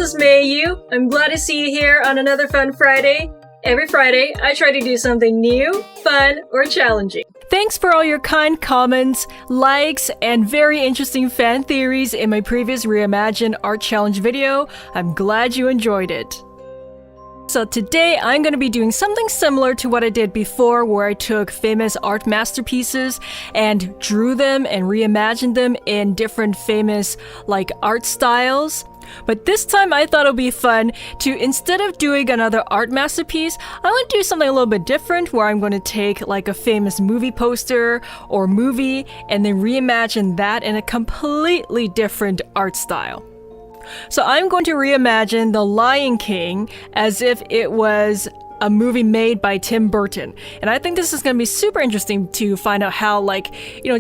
is MeiYu. I'm glad to see you here on another fun Friday. Every Friday, I try to do something new, fun, or challenging. Thanks for all your kind comments, likes, and very interesting fan theories in my previous Reimagine Art Challenge video. I'm glad you enjoyed it. So today I'm going to be doing something similar to what I did before, where I took famous art masterpieces and drew them and reimagined them in different famous art styles. But this time I thought it would be fun to, instead of doing another art masterpiece, I want to do something a little bit different, where I'm going to take a famous movie poster or movie and then reimagine that in a completely different art style. So I'm going to reimagine The Lion King as if it was a movie made by Tim Burton. And I think this is going to be super interesting to find out how,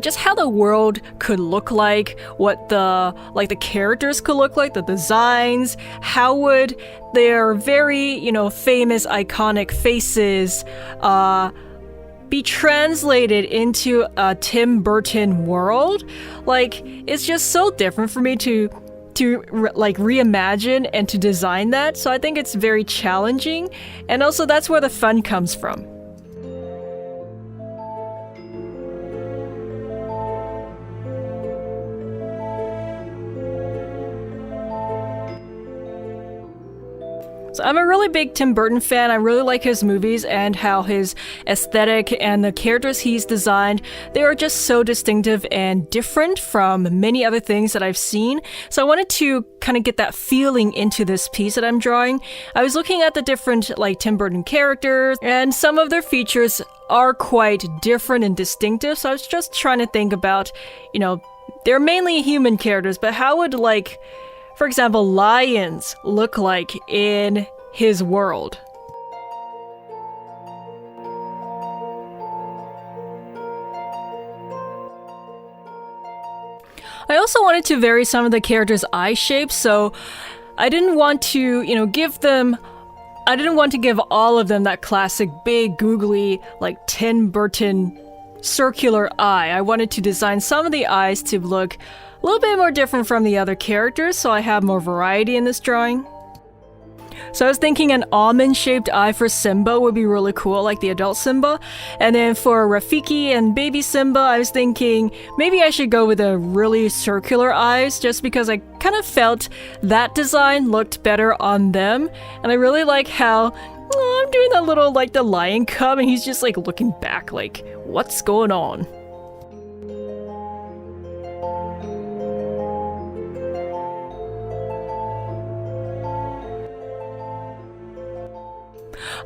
just how the world could look like, what the characters could look like, the designs, how would their very, famous, iconic faces, be translated into a Tim Burton world. It's just so different for me to reimagine and to design that. So I think it's very challenging, and also that's where the fun comes from. So I'm a really big Tim Burton fan. I really like his movies and how his aesthetic and the characters he's designed, they are just so distinctive and different from many other things that I've seen. So I wanted to kind of get that feeling into this piece that I'm drawing. I was looking at the different Tim Burton characters, and some of their features are quite different and distinctive. So I was just trying to think about, they're mainly human characters, but how would for example, lions look like in his world? I also wanted to vary some of the characters' eye shapes, so I didn't want to, I didn't want to give all of them that classic big googly, Tim Burton circular eye. I wanted to design some of the eyes to look a little bit more different from the other characters, so I have more variety in this drawing. So I was thinking an almond-shaped eye for Simba would be really cool, like the adult Simba. And then for Rafiki and baby Simba, I was thinking maybe I should go with a really circular eyes, just because I kind of felt that design looked better on them. And I really like how I'm doing that little, the lion cub, and he's just looking back what's going on?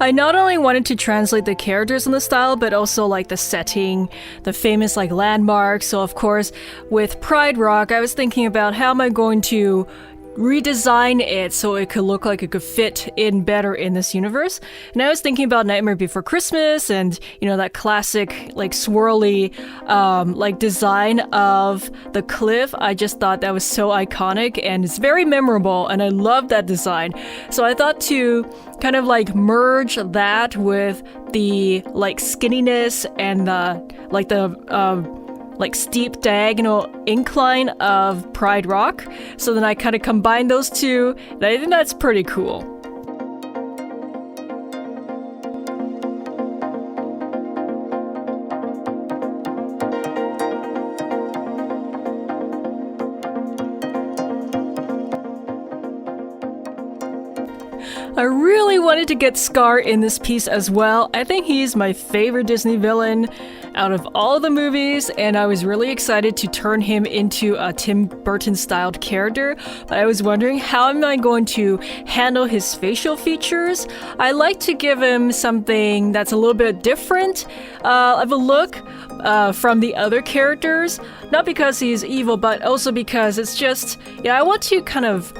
I not only wanted to translate the characters in the style, but also the setting, the famous landmarks. So of course, with Pride Rock, I was thinking about how am I going to redesign it so it could look like it could fit in better in this universe. And I was thinking about Nightmare Before Christmas and, that classic, swirly, design of the cliff. I just thought that was so iconic and it's very memorable, and I love that design. So I thought to kind of merge that with the skinniness and the steep diagonal incline of Pride Rock. So then I kind of combined those two, and I think that's pretty cool. I really wanted to get Scar in this piece as well. I think he's my favorite Disney villain out of all the movies, and I was really excited to turn him into a Tim Burton-styled character, but I was wondering how am I going to handle his facial features. I like to give him something that's a little bit different of a look from the other characters, not because he's evil, but also because it's just, I want to kind of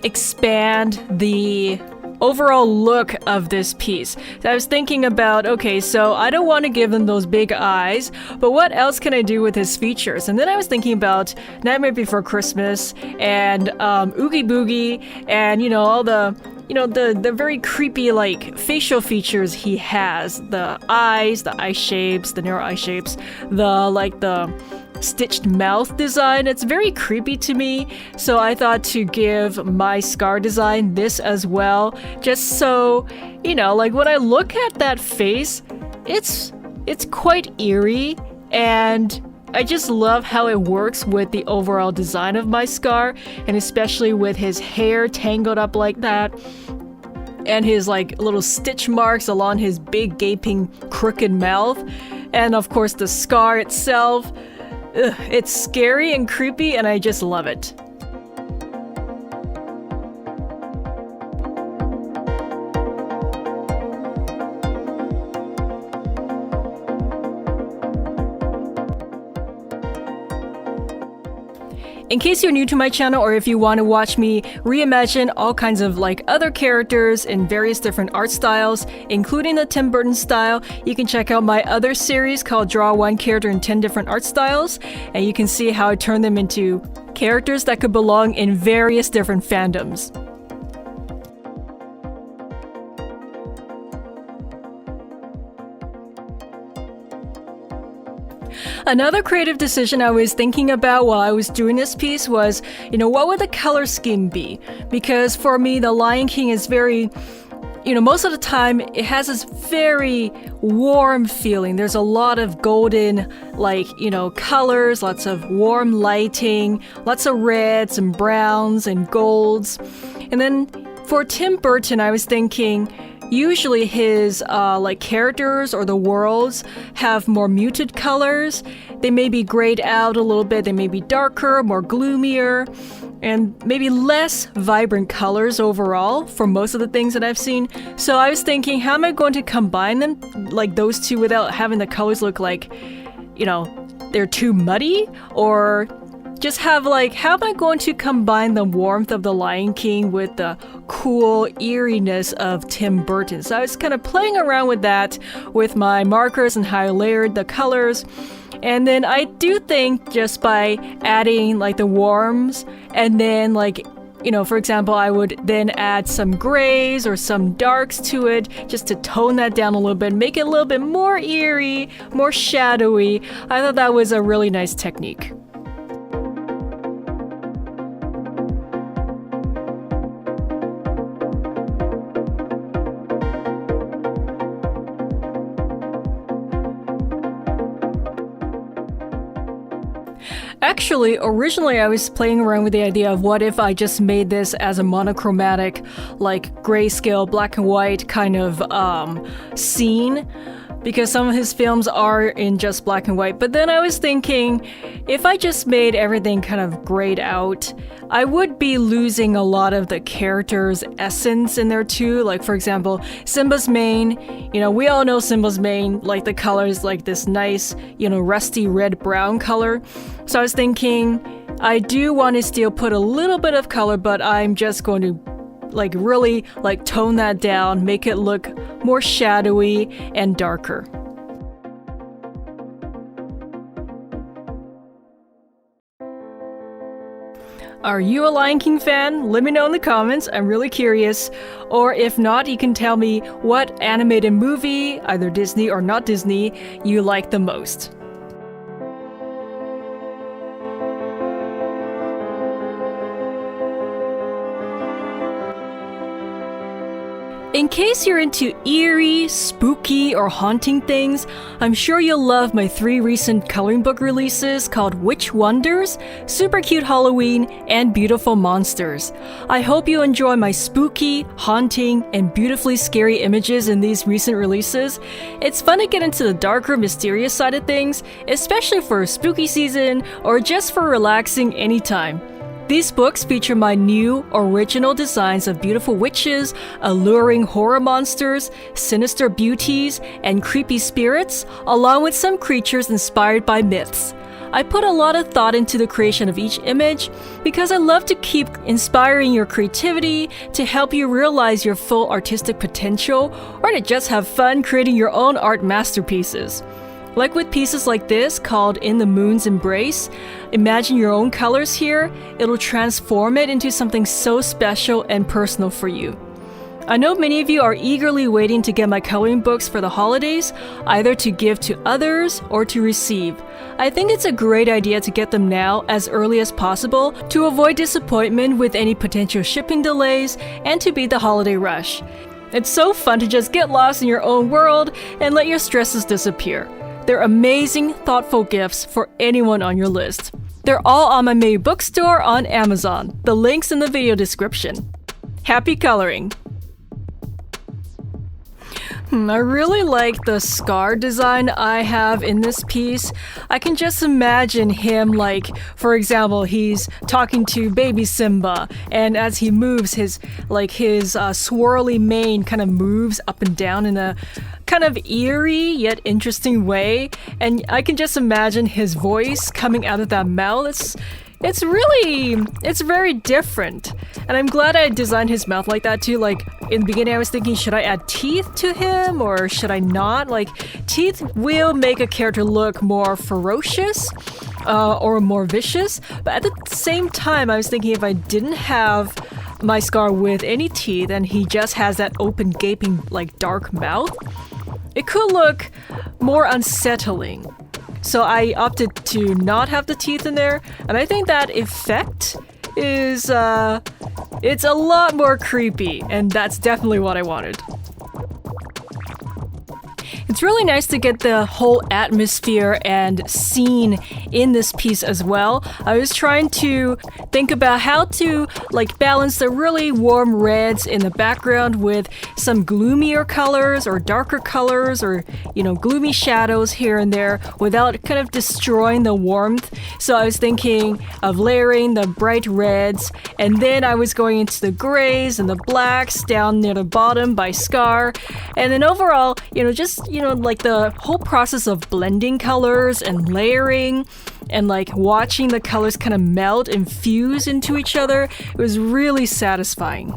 expand the overall look of this piece. So I was thinking about, okay, so I don't want to give him those big eyes, but what else can I do with his features? And then I was thinking about Nightmare Before Christmas and Oogie Boogie and, all the the very creepy facial features he has, the eyes, the eye shapes, the narrow eye shapes, the stitched mouth design. It's very creepy to me, so I thought to give my scar design this as well, just so, you know, like when I look at that face, it's quite eerie, and I just love how it works with the overall design of my scar, and especially with his hair tangled up like that, and his like little stitch marks along his big gaping crooked mouth, and of course the scar itself. Ugh, it's scary and creepy, and I just love it. In case you're new to my channel, or if you want to watch me reimagine all kinds of like other characters in various different art styles, including the Tim Burton style, you can check out my other series called Draw One Character in 10 Different Art Styles, and you can see how I turn them into characters that could belong in various different fandoms. Another creative decision I was thinking about while I was doing this piece was, you know, what would the color scheme be? Because for me, The Lion King is very, you know, most of the time it has this very warm feeling. There's a lot of golden, like, you know, colors, lots of warm lighting, lots of reds and browns and golds. And then for Tim Burton, I was thinking, usually his like characters or the worlds have more muted colors. They may be grayed out a little bit, they may be darker, more gloomier, and maybe less vibrant colors overall for most of the things that I've seen. So I was thinking, how am I going to combine them, like those two, without having the colors look like, you know, they're too muddy? Or just have like, how am I going to combine the warmth of The Lion King with the cool eeriness of Tim Burton? So I was kind of playing around with that with my markers and how I layered the colors. And then I do think just by adding like the warms, and then like, you know, for example, I would then add some grays or some darks to it just to tone that down a little bit, make it a little bit more eerie, more shadowy. I thought that was a really nice technique. Actually, originally I was playing around with the idea of what if I just made this as a monochromatic, like grayscale, black and white kind of scene, because some of his films are in just black and white. But then I was thinking, if I just made everything kind of grayed out, I would be losing a lot of the character's essence in there too. Like, for example, Simba's mane, you know, we all know Simba's mane, like the color is like this nice, you know, rusty red-brown color. So I was thinking, I do want to still put a little bit of color, but I'm just going to like really like tone that down, make it look more shadowy and darker. Are you a Lion King fan? Let me know in the comments, I'm really curious. Or if not, you can tell me what animated movie, either Disney or not Disney, you like the most. In case you're into eerie, spooky, or haunting things, I'm sure you'll love my 3 recent coloring book releases called Witch Wonders, Super Cute Halloween, and Beautiful Monsters. I hope you enjoy my spooky, haunting, and beautifully scary images in these recent releases. It's fun to get into the darker, mysterious side of things, especially for spooky season or just for relaxing anytime. These books feature my new, original designs of beautiful witches, alluring horror monsters, sinister beauties, and creepy spirits, along with some creatures inspired by myths. I put a lot of thought into the creation of each image because I love to keep inspiring your creativity to help you realize your full artistic potential, or to just have fun creating your own art masterpieces. Like with pieces like this called In the Moon's Embrace, imagine your own colors here. It'll transform it into something so special and personal for you. I know many of you are eagerly waiting to get my coloring books for the holidays, either to give to others or to receive. I think it's a great idea to get them now as early as possible to avoid disappointment with any potential shipping delays and to beat the holiday rush. It's so fun to just get lost in your own world and let your stresses disappear. They're amazing, thoughtful gifts for anyone on your list. They're all on my MeiYu bookstore on Amazon. The link's in the video description. Happy coloring! I really like the scar design I have in this piece. I can just imagine him for example, he's talking to baby Simba, and as he moves, his swirly mane kind of moves up and down in a kind of eerie yet interesting way, and I can just imagine his voice coming out of that mouth. It's very different. And I'm glad I designed his mouth like that too. In the beginning I was thinking, should I add teeth to him or should I not? Teeth will make a character look more ferocious or more vicious. But at the same time, I was thinking if I didn't have my scar with any teeth and he just has that open gaping dark mouth, it could look more unsettling. So I opted to not have the teeth in there, and I think that effect is, it's a lot more creepy, and that's definitely what I wanted. It's really nice to get the whole atmosphere and scene in this piece as well. I was trying to think about how to balance the really warm reds in the background with some gloomier colors or darker colors or, gloomy shadows here and there without kind of destroying the warmth. So I was thinking of layering the bright reds, and then I was going into the grays and the blacks down near the bottom by Scar. And then overall, the whole process of blending colors and layering and watching the colors kind of melt and fuse into each other, it was really satisfying.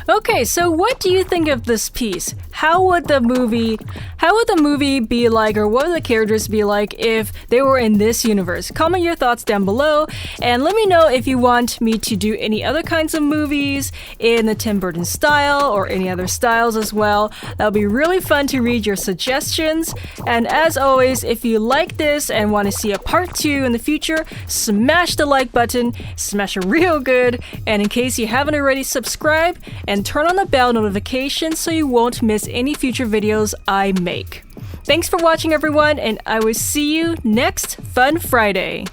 Okay, so what do you think of this piece? How would the movie be like, or what would the characters be like if they were in this universe? Comment your thoughts down below, and let me know if you want me to do any other kinds of movies in the Tim Burton style or any other styles as well. That'll be really fun to read your suggestions. And as always, if you like this and want to see a part 2 in the future, smash the like button, smash it real good, and in case you haven't already, subscribe and turn on the bell notification so you won't miss any future videos I make. Thanks for watching, everyone, and I will see you next Fun Friday.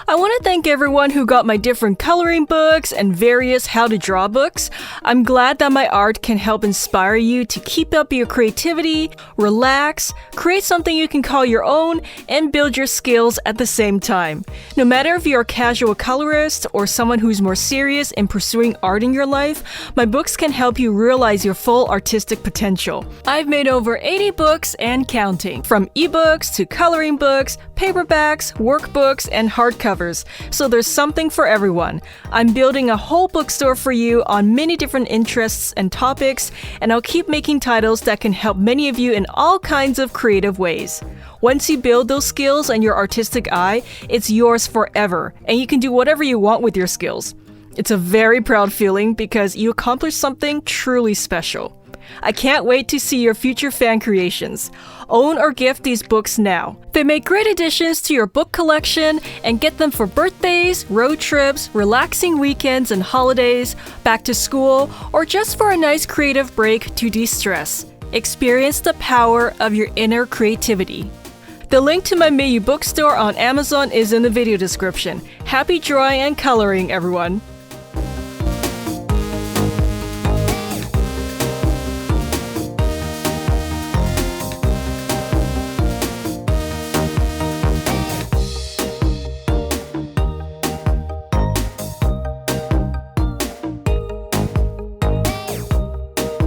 I want to thank everyone who got my different coloring books and various how to draw books. I'm glad that my art can help inspire you to keep up your creativity, relax, create something you can call your own, and build your skills at the same time. No matter if you're a casual colorist or someone who's more serious in pursuing art in your life, my books can help you realize your full artistic potential. I've made over 80 books and counting, from eBooks to coloring books, paperbacks, workbooks, and hardcovers, so there's something for everyone. I'm building a whole bookstore for you on many different interests and topics, and I'll keep making titles that can help many of you in all kinds of creative ways. Once you build those skills and your artistic eye, it's yours forever, and you can do whatever you want with your skills. It's a very proud feeling because you accomplished something truly special. I can't wait to see your future fan creations. Own or gift these books now. They make great additions to your book collection, and get them for birthdays, road trips, relaxing weekends and holidays, back to school, or just for a nice creative break to de-stress. Experience the power of your inner creativity. The link to my MeiYu bookstore on Amazon is in the video description. Happy drawing and coloring, everyone!